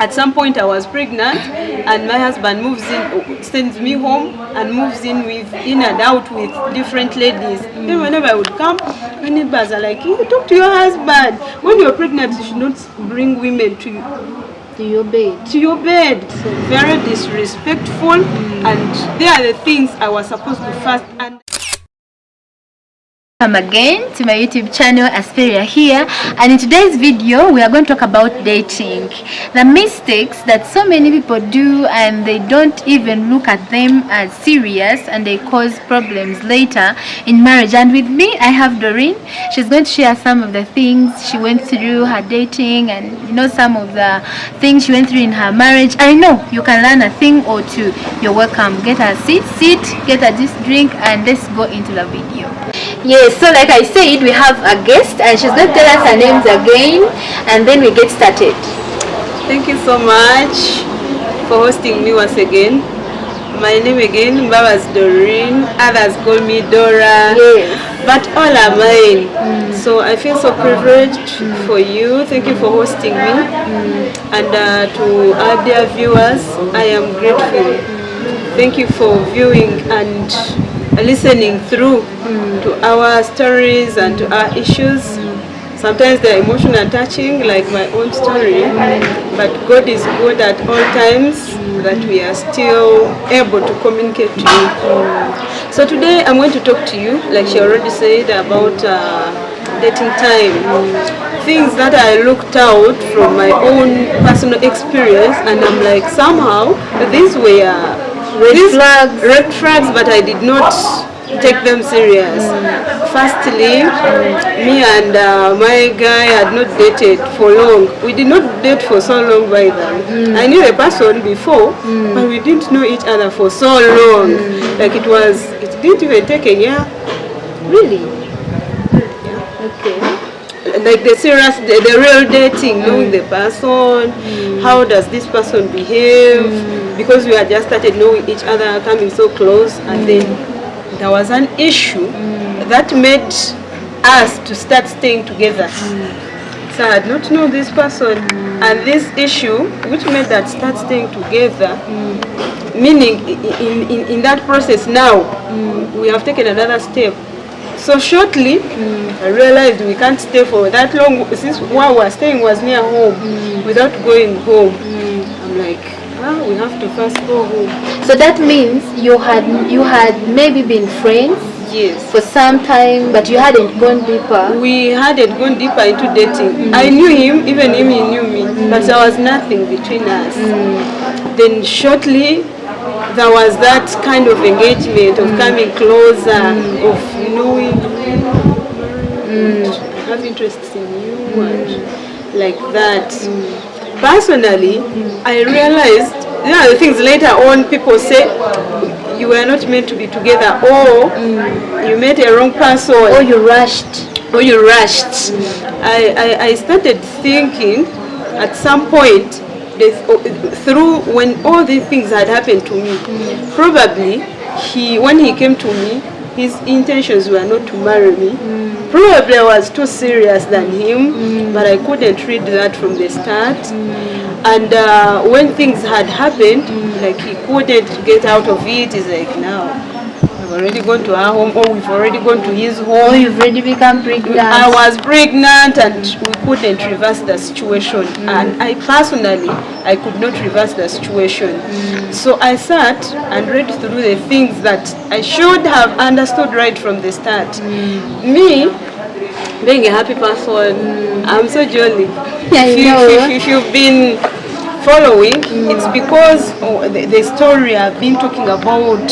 At some point I was pregnant, and my husband sends me home and moves in and out with different ladies. Then whenever I would come, my neighbors are like, you talk to your husband. When you're pregnant, you should not bring women to your bed. So very disrespectful, and they are the things I was supposed to fast. And welcome again to my YouTube channel, Asperia here, and in today's video we are going to talk about dating, the mistakes that so many people do, and they don't even look at them as serious, and they cause problems later in marriage. And with me I have Doreen. She's going to share some of the things she went through her dating, and some of the things she went through in her marriage. I know you can learn a thing or two. You're welcome. Get a seat, get a drink, and let's go into the video. Yes, so like I said, we have a guest, and she's going to tell us her names again, and then we get started. Thank you so much for hosting me once again. My name again, Mbabazi Doreen. Others call me Dora. Yes. But all are mine. So I feel so privileged for you. Thank you for hosting me. And to our dear viewers, I am grateful. Thank you for viewing and listening through to our stories and to our issues. Sometimes they're emotional and touching, like my own story, but God is good at all times, that we are still able to communicate to you. So today I'm going to talk to you, like she already said, about dating time. Things that I looked out from my own personal experience, and I'm like, somehow these were red flags, but I did not take them serious. Firstly, me and my guy had not dated for long. We did not date for so long by then. I knew the person before, but we didn't know each other for so long. Like it didn't even take a year. Really? Yeah. Okay. Like the real dating, knowing the person, how does this person behave, because we had just started knowing each other, coming so close, and then there was an issue that made us to start staying together. So I had not known this person, and this issue which made that start staying together, meaning in that process now, we have taken another step. So shortly, I realized we can't stay for that long, since where we were staying was near home, without going home. I'm like, we have to first go home. So that means you had maybe been friends, yes, for some time, but you hadn't gone deeper. We hadn't gone deeper into dating. I knew him, even him, he knew me, but there was nothing between us. Then shortly, there was that kind of engagement, of coming closer, of knowing, have interests in you, and like that. Personally, I realized there are the things later on people say, you were not meant to be together, or you met a wrong person, or you rushed. I started thinking at some point, through when all these things had happened to me, probably when he came to me, his intentions were not to marry me. Probably I was too serious than him, but I couldn't read that from the start. And when things had happened, like he couldn't get out of it, he's like, now I've already gone to our home, or we've already gone to his home. Oh, you've already become pregnant. I was pregnant, and we couldn't reverse the situation. And I personally, I could not reverse the situation. So I sat and read through the things that I should have understood right from the start. Me, being a happy person, I'm so jolly. If you've been following, it's because the story I've been talking about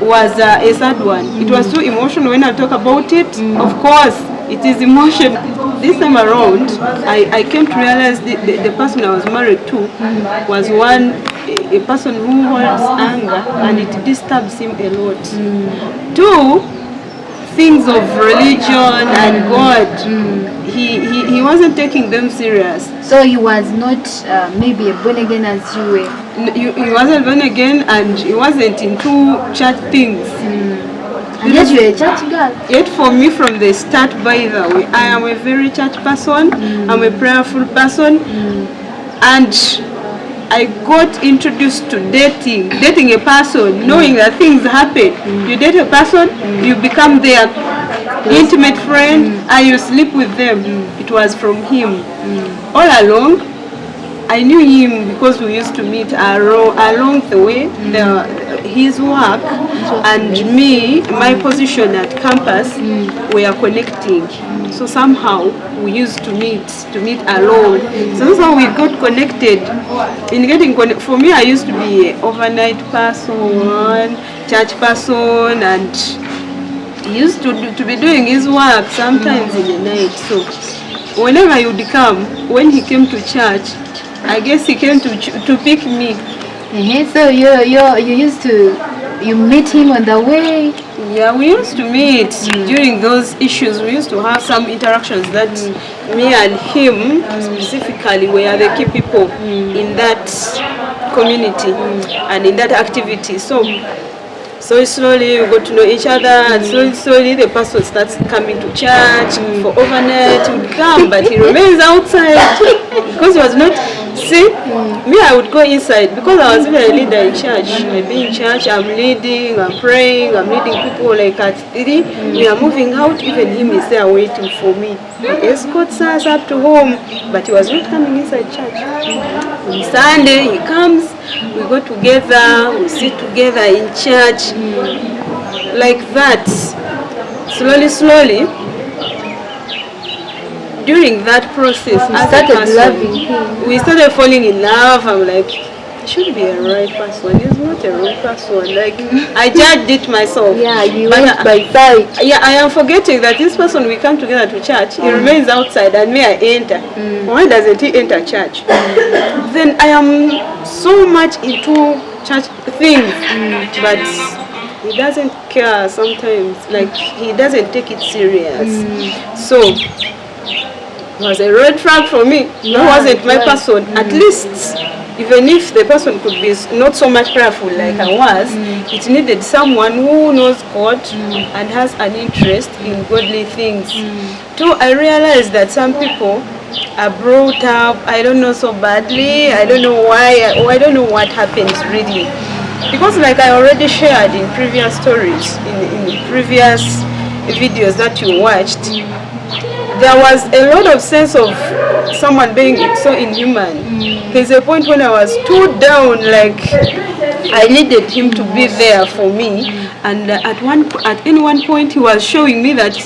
was a sad one. It was too emotional when I talk about it. Of course, it is emotional. This time around, I came to realize the person I was married to was a person who holds anger, and it disturbs him a lot. Two, things of religion and God, he wasn't taking them serious. So he was not maybe a born again as you were. He wasn't born again, and he wasn't into church things. And yet you were a church girl. Yet for me from the start, by the way, I am a very church person. I'm a prayerful person, and I got introduced to dating a person, knowing that things happen. You date a person, you become their intimate friend, and you sleep with them. It was from him. All along, I knew him because we used to meet along the way. His work and me, my position at campus, we are connecting. So somehow we used to meet alone. So that's how we got connected. For me, I used to be an overnight person, church person, and he used to be doing his work sometimes in the night. So whenever he would come, when he came to church, I guess he came to pick me. So you meet him on the way? Yeah, we used to meet during those issues. We used to have some interactions that me and him specifically were the key people in that community and in that activity. So slowly we got to know each other, and slowly the person starts coming to church for overnight. He would come, but he remains outside because he was not. See, me, I would go inside because I was even a leader in church. I'd be in church, I'm leading, I'm praying, I'm leading people like at 3. We are moving out, even him is there waiting for me. He escorts us up to home, but he was not coming inside church. On Sunday, he comes, we go together, we sit together in church, like that. Slowly. During that process, we started falling in love. I'm like, he should be a right person. He's not a wrong person. Like, I judged it myself. Yeah, you went by sight. Yeah, I am forgetting that this person, we come together to church. He remains outside, and me, I enter. Why doesn't he enter church? Then I am so much into church things, but he doesn't care sometimes. Like, he doesn't take it serious. So it was a red flag for me. It wasn't my person. At least, even if the person could be not so much prayerful like I was, it needed someone who knows God and has an interest in godly things. Too, I realized that some people are brought up, I don't know, so badly. I don't know why, or I don't know what happens really. Because like I already shared in previous stories, in previous videos that you watched, there was a lot of sense of someone being so inhuman. There's a point when I was too down, like I needed him to be there for me, and at any one point he was showing me that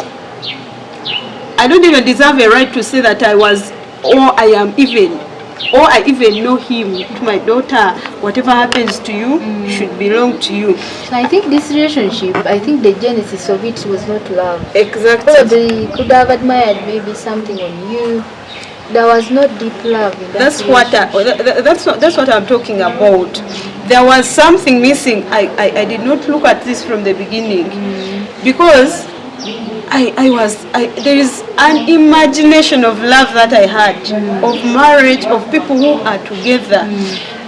I don't even deserve a right to say that I was, or I even know him. To my daughter, whatever happens to you should belong to you. So I think this relationship, I think the genesis of it was not love. Exactly. Probably could have admired maybe something on you. There was not deep love in that. That's what I'm talking about. There was something missing. I did not look at this from the beginning because there is an imagination of love that I had, of marriage, of people who are together.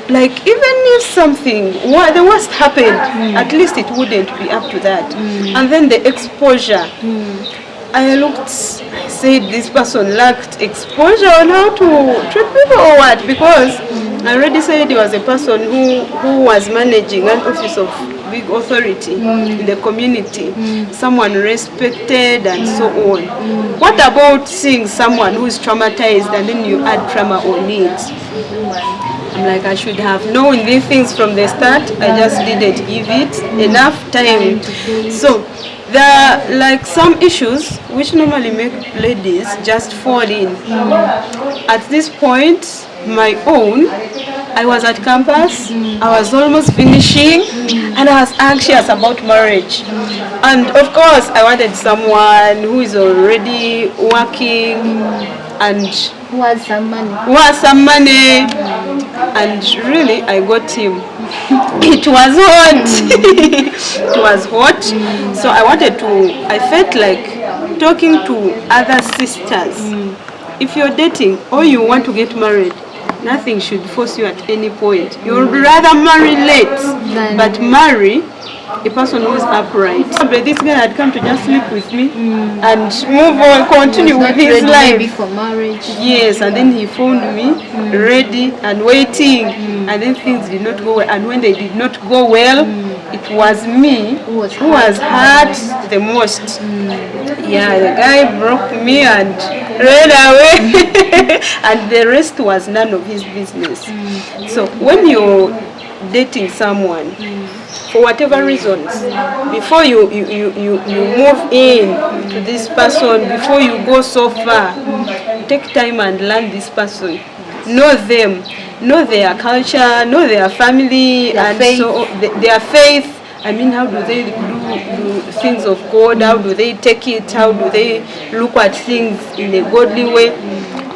Like even if something, the worst happened, at least it wouldn't be up to that. And then the exposure. I said this person lacked exposure on how to treat people or what, because I already said he was a person who was managing an office of big authority in the community, someone respected and so on. What about seeing someone who is traumatized and then you add trauma on it? I'm like, I should have known these things from the start. I just didn't give it enough time. So there are like some issues which normally make ladies just fall in. At this point, my own, I was at campus, I was almost finishing, and I was anxious about marriage. And of course, I wanted someone who is already working and who has some money. And really, I got him. It was hot. It was hot. So I felt like talking to other sisters. If you're dating or you want to get married, nothing should force you at any point. You would rather marry late, but marry a person who is upright. But this guy had come to just sleep with me and move on, continue with his life. Maybe for marriage. Yes, and then he phoned me ready and waiting, and then things did not go well. And when they did not go well, it was me who was hurt the most. Yeah, the guy broke me and ran away, and the rest was none of his business. So when you're dating someone, for whatever reasons, before you move in to this person, before you go so far, take time and learn this person. Know them, know their culture, know their family, Their and faith. so their faith. I mean, how do they do things of God? How do they take it? How do they look at things in a godly way?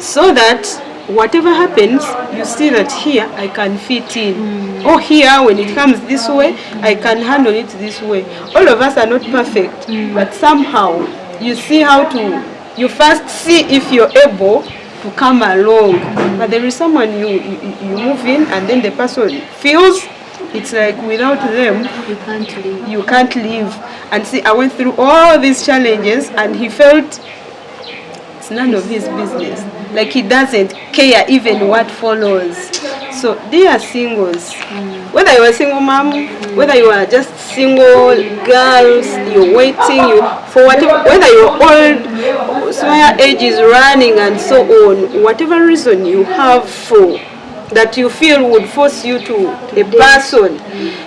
So that whatever happens, you see that here I can fit in. Or here, when it comes this way, I can handle it this way. All of us are not perfect, but somehow you see how to, you first see if you're able to come along. But there is someone you move in, and then the person feels it's like without them you can't live. And see, I went through all these challenges, and he felt it's none of his business, like he doesn't care even what follows. So dear singles, whether you are a single mom, whether you are just single girls, you're waiting, you for whatever, whether you're old, so your age is running and so on, whatever reason you have for that you feel would force you to a person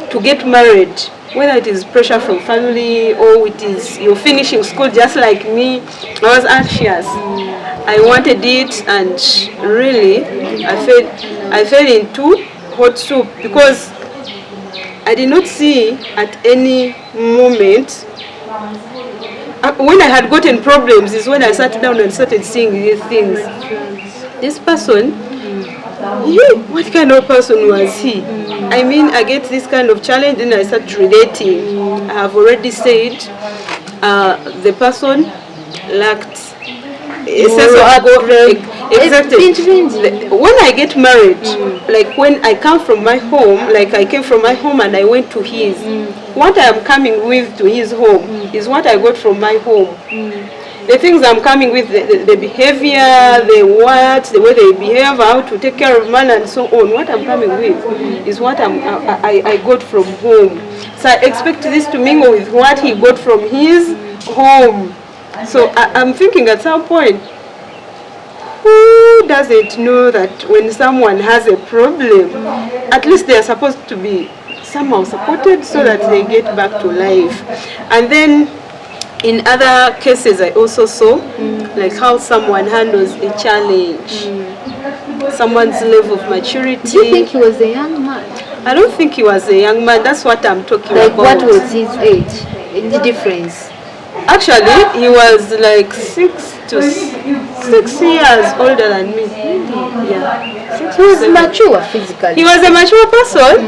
to get married, whether it is pressure from family or it is you're finishing school just like me. I was anxious. I wanted it, and really I fell into hot soup because I did not see at any moment. When I had gotten problems is when I sat down and started seeing these things. This person, what kind of person was he? I mean, I get this kind of challenge and I start relating. I have already said the person lacked a sense of God. Exactly. When I get married, like when I come from my home, like I came from my home and I went to his, what I am coming with to his home is what I got from my home. The things I'm coming with, the behavior, the way they behave, how to take care of man and so on, what I'm coming with is what I got from home. So I expect this to mingle with what he got from his home. So I'm thinking at some point, who doesn't know that when someone has a problem, at least they are supposed to be somehow supported so that they get back to life. And then in other cases, I also saw like how someone handles a challenge, someone's level of maturity. Do you think he was a young man? I don't think he was a young man. That's what I'm talking like about. What was his age? The difference? Actually, he was like 6 years older than me. Yeah. He was mature physically. He was a mature person,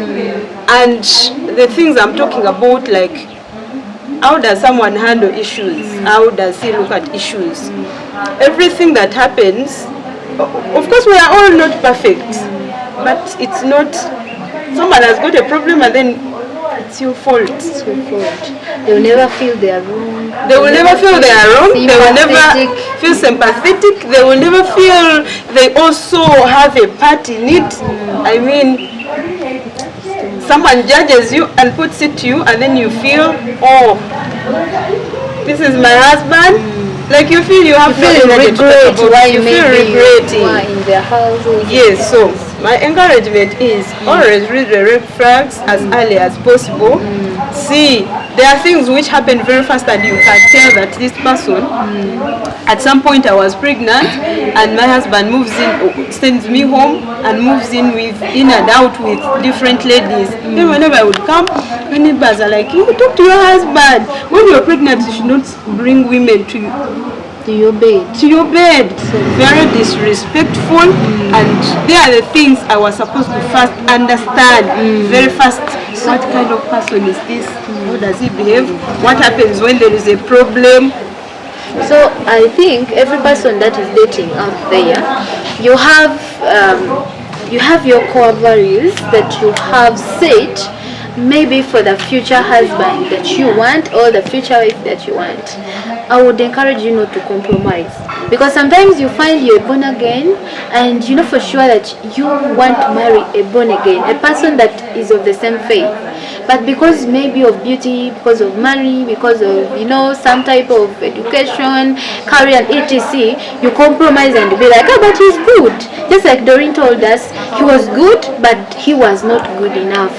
and the things I'm talking about, like how does someone handle issues? How does he look at issues? Everything that happens, of course we are all not perfect, but it's not, someone has got a problem and then it's your fault. It's your fault. They will never feel they are wrong. They will never feel they are wrong. They will never feel sympathetic. They will never feel they also have a part in it. I mean, someone judges you and puts it to you, and then you feel, oh, this is my husband. Like you feel you have regret why you feel regretting in their household. Yes, so my encouragement is always read the red flags as early as possible. See, there are things which happen very fast and you can tell that this person, at some point I was pregnant and my husband moves in, sends me home and moves in and out with different ladies. Then whenever I would come, my neighbors are like, you talk to your husband. When you're pregnant, you should not bring women to your bed. So very disrespectful, and they are the things I was supposed to first understand very fast. What kind of person is this? How does he behave? What happens when there is a problem? So I think every person that is dating out there, you have your core values that you have set, maybe for the future husband that you want or the future wife that you want, I would encourage you not to compromise, because sometimes you find you're born again and you know for sure that you want to marry a born again, a person that is of the same faith, but because maybe of beauty, because of money, because of, you know, some type of education, career and etc, you compromise and be like, oh, but he's good. Just like Doreen told us, he was good but he was not good enough,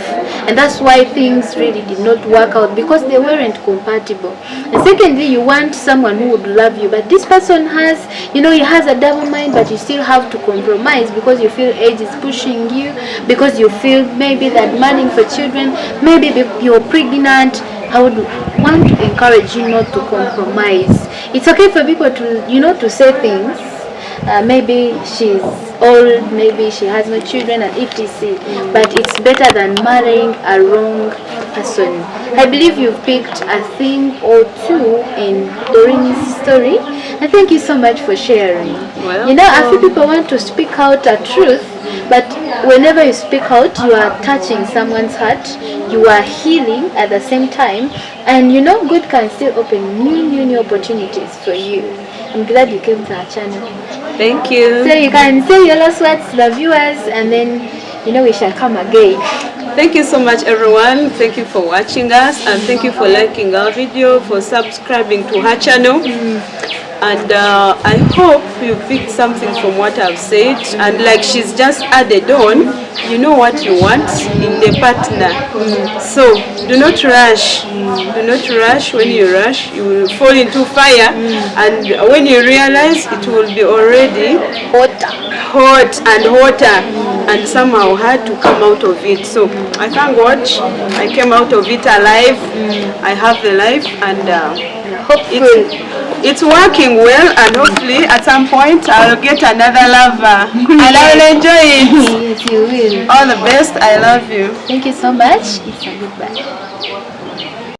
and that's why things really did not work out, because they weren't compatible. And secondly, you want someone who would love you, but this person has, you know, he has a double mind, but you still have to compromise because you feel age is pushing you, because you feel maybe that manning for children, maybe you're pregnant. I would want to encourage you not to compromise. It's okay for people to, you know, to say things. Maybe she's old, maybe she has no children and etc. But it's better than marrying a wrong person. I believe you've picked a thing or two in Doreen's story. And thank you so much for sharing. Well, you know, a few people want to speak out a truth, but whenever you speak out, you are touching someone's heart, you are healing at the same time, and you know, God can still open new opportunities for you. I'm glad you came to our channel. Thank you. So you can say your last words to the viewers, and then, you know, we shall come again. Thank you so much, everyone. Thank you for watching us, and thank you for liking our video, for subscribing to her channel. And I hope you picked something from what I've said, and like she's just added on, you know what you want in the partner. So do not rush. Do not rush. When you rush, you will fall into fire, and when you realize, it will be already hot and hotter, and somehow had to come out of it. So I thank God I came out of it alive. I have the life, and hopefully it's working well, and hopefully at some point I'll get another lover and I'll enjoy it. Yes, you will. All the best. I love you. Thank you so much. It's a goodbye.